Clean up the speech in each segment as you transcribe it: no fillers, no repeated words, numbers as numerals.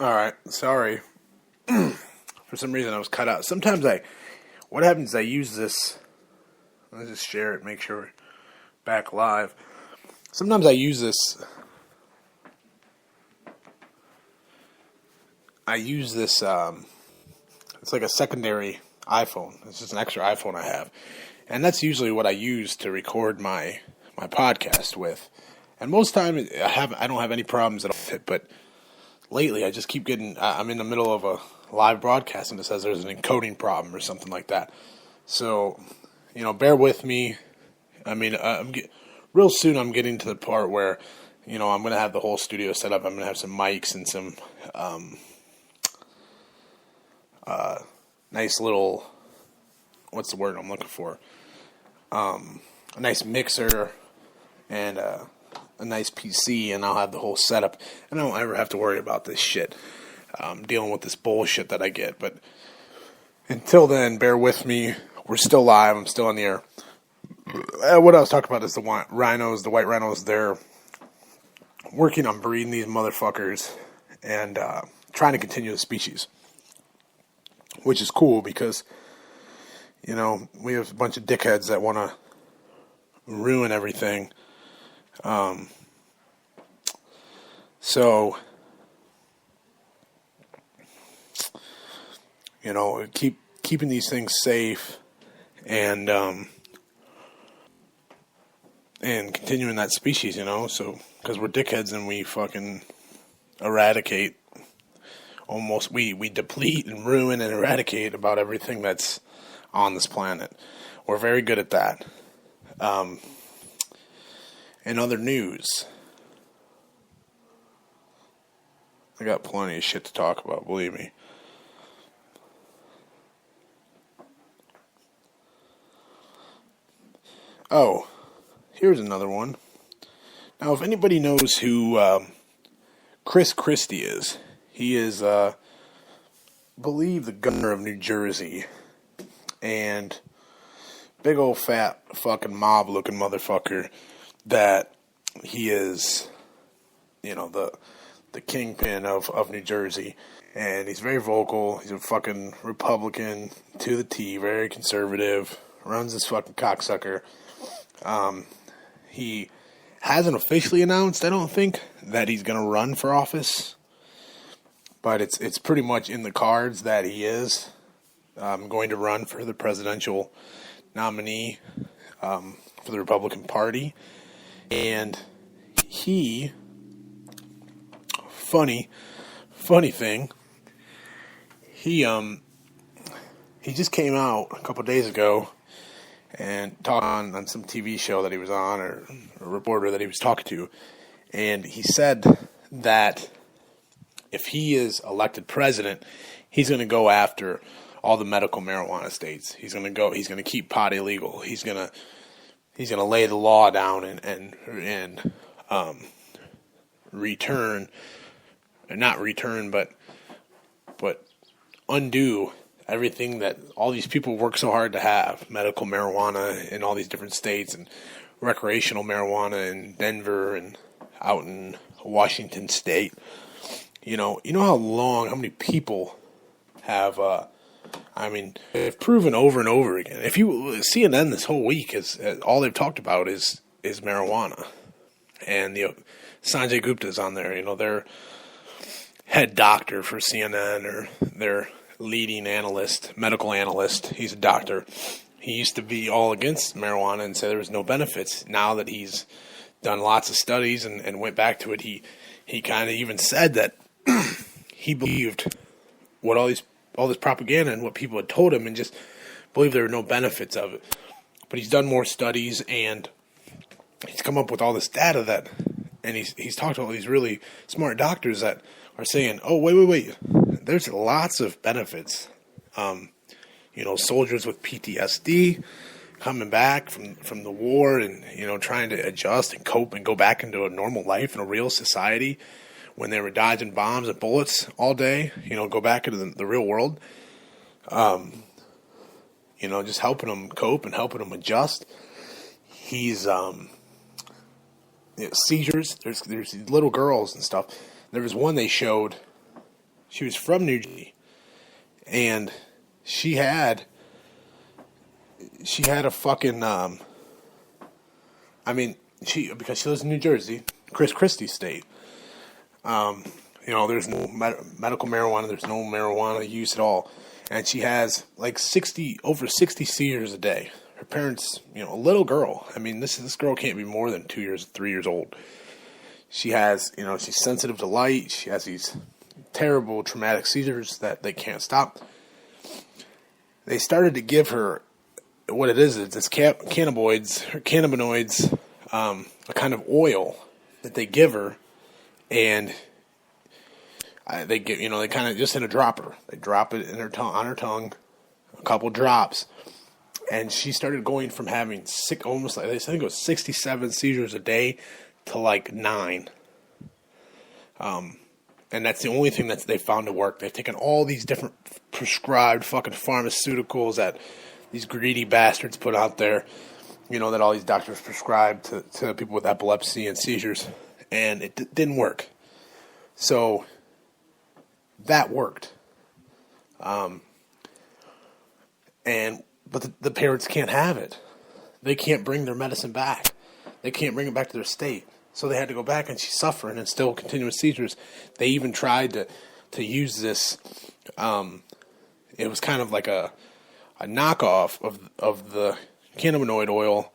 Alright, sorry. For some reason I was cut out. What happens is I use this, let's just share it, make sure we're back live. Sometimes I use this, it's like a secondary iPhone. It's just an extra iPhone I have. And that's usually what I use to record my podcast with. And most time I don't have any problems at all, but lately I just keep getting, I'm in the middle of a live broadcast and it says there's an encoding problem or something like that. So, bear with me. I mean, real soon I'm getting to the part where, I'm going to have the whole studio set up. I'm going to have some mics and some nice little, what's the word I'm looking for? A nice mixer and a nice PC, and I'll have the whole setup. And I don't ever have to worry about this shit, dealing with this bullshit that I get. But until then, bear with me. We're still live. I'm still on the air. What I was talking about is the white rhinos. They're working on breeding these motherfuckers and trying to continue the species, which is cool because, we have a bunch of dickheads that want to ruin everything. So, keeping these things safe and continuing that species, so, because we're dickheads and we fucking eradicate, we deplete and ruin and eradicate about everything that's on this planet. We're very good at that. In other news, I got plenty of shit to talk about, believe me. Oh, here's another one. Now, if anybody knows who Chris Christie is, he is, I believe, the governor of New Jersey, and big old fat fucking mob-looking motherfucker that he is, the kingpin of New Jersey. And he's very vocal. He's a fucking Republican to the T, very conservative, runs this fucking cocksucker. He hasn't officially announced, I don't think, that he's going to run for office. But it's pretty much in the cards that he is going to run for the presidential nominee for the Republican Party. And he, funny thing, he just came out a couple days ago and talked on some TV show that he was on, or a reporter that he was talking to, and he said that if he is elected president, he's going to go after all the medical marijuana states. He's going to keep pot illegal. He's going to lay the law down and undo everything that all these people work so hard to have, medical marijuana in all these different states and recreational marijuana in Denver and out in Washington State. How many people have, they've proven over and over again. If CNN this whole week all they've talked about is marijuana. And, Sanjay Gupta's on there, their head doctor for CNN, or their leading medical analyst. He's a doctor. He used to be all against marijuana and say there was no benefits. Now that he's done lots of studies and went back to it, he kind of even said that he believed what all this propaganda and what people had told him, and just believed there were no benefits of it. But he's done more studies, and he's come up with all this data and he's talked to all these really smart doctors that are saying, oh, wait, there's lots of benefits. Soldiers with PTSD coming back from the war and, trying to adjust and cope and go back into a normal life in a real society when they were dodging bombs and bullets all day, go back into the real world. Just helping them cope and helping them adjust. He's, seizures. There's these little girls and stuff. There was one they showed She was from New Jersey, and she had a fucking because she lives in New Jersey, Chris Christie state. There's no medical marijuana. There's no marijuana use at all, and she has like over 60 seizures a day. Her parents, a little girl. I mean, this girl can't be more than 3 years old. She has, she's sensitive to light. She has these terrible traumatic seizures that they can't stop. They started to give her what it is. It's cannabinoids, a kind of oil that they give her, and they kind of just in a dropper. They drop it in on her tongue, a couple drops, and she started going from having almost like I think it was 67 seizures a day to like 9. And that's the only thing that they found to work. They've taken all these different prescribed fucking pharmaceuticals that these greedy bastards put out there, that all these doctors prescribe to people with epilepsy and seizures, and it didn't work. So that worked. But the parents can't have it. They can't bring their medicine back. They can't bring it back to their state. So they had to go back, and she's suffering and still continuous seizures. They even tried to use this. It was kind of like a knockoff of the cannabinoid oil.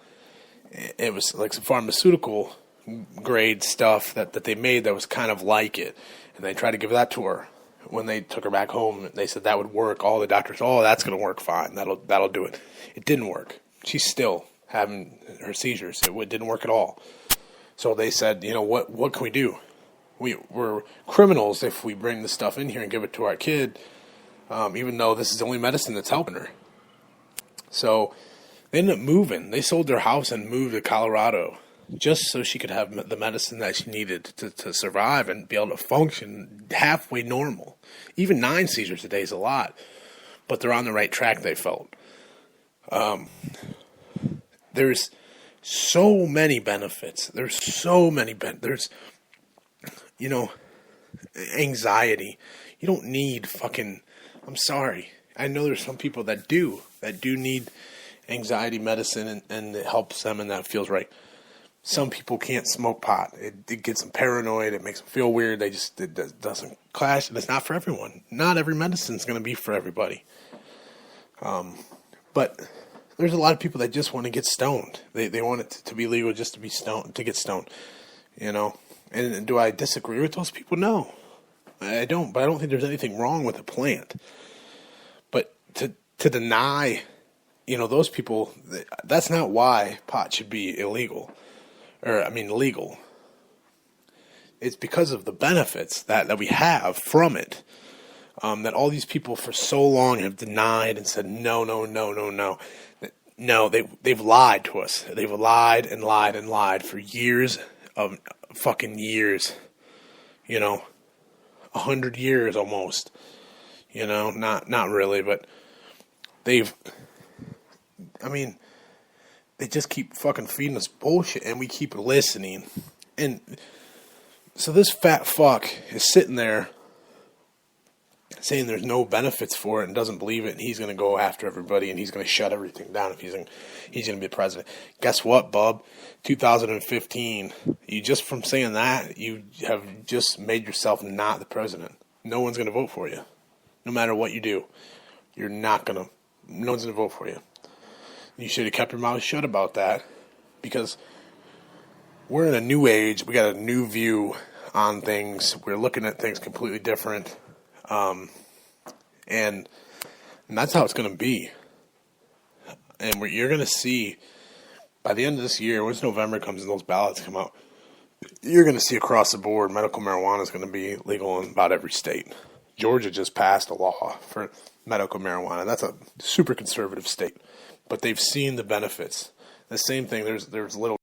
It was like some pharmaceutical grade stuff that they made that was kind of like it. And they tried to give that to her. When they took her back home, they said that would work. All the doctors, that's going to work fine. That'll do it. It didn't work. She's still having her seizures. It didn't work at all. So they said, what can we do? We're criminals if we bring this stuff in here and give it to our kid, even though this is the only medicine that's helping her. So they ended up moving. They sold their house and moved to Colorado just so she could have the medicine that she needed to survive and be able to function halfway normal. Even 9 seizures a day is a lot, but they're on the right track, they felt. There's so many benefits. There's anxiety. You don't need I'm sorry. I know there's some people that do need anxiety medicine and it helps them and that feels right. Some people can't smoke pot. It gets them paranoid. It makes them feel weird. It doesn't clash. And it's not for everyone. Not every medicine is going to be for everybody. But there's a lot of people that just want to get stoned. They want it to be legal just to be stoned, to get stoned, And do I disagree with those people? No, I don't. But I don't think there's anything wrong with the plant. But to deny, those people, that's not why pot should be illegal. Legal. It's because of the benefits that we have from it. That all these people for so long have denied and said, no. No, they've lied to us. They've lied and lied and lied for years of fucking years. 100 years almost. Not really, but they just keep fucking feeding us bullshit and we keep listening. And so this fat fuck is sitting there saying there's no benefits for it and doesn't believe it, and he's going to go after everybody and he's going to shut everything down if he's going to be president. Guess what, bub? 2015, you just from saying that, you have just made yourself not the president. No one's going to vote for you. No matter what you do, no one's going to vote for you. You should have kept your mouth shut about that, because we're in a new age. We got a new view on things. We're looking at things completely different. And that's how it's going to be. And you're going to see by the end of this year, once November comes and those ballots come out, you're going to see across the board medical marijuana is going to be legal in about every state. Georgia just passed a law for medical marijuana. That's a super conservative state, but they've seen the benefits. The same thing. There's little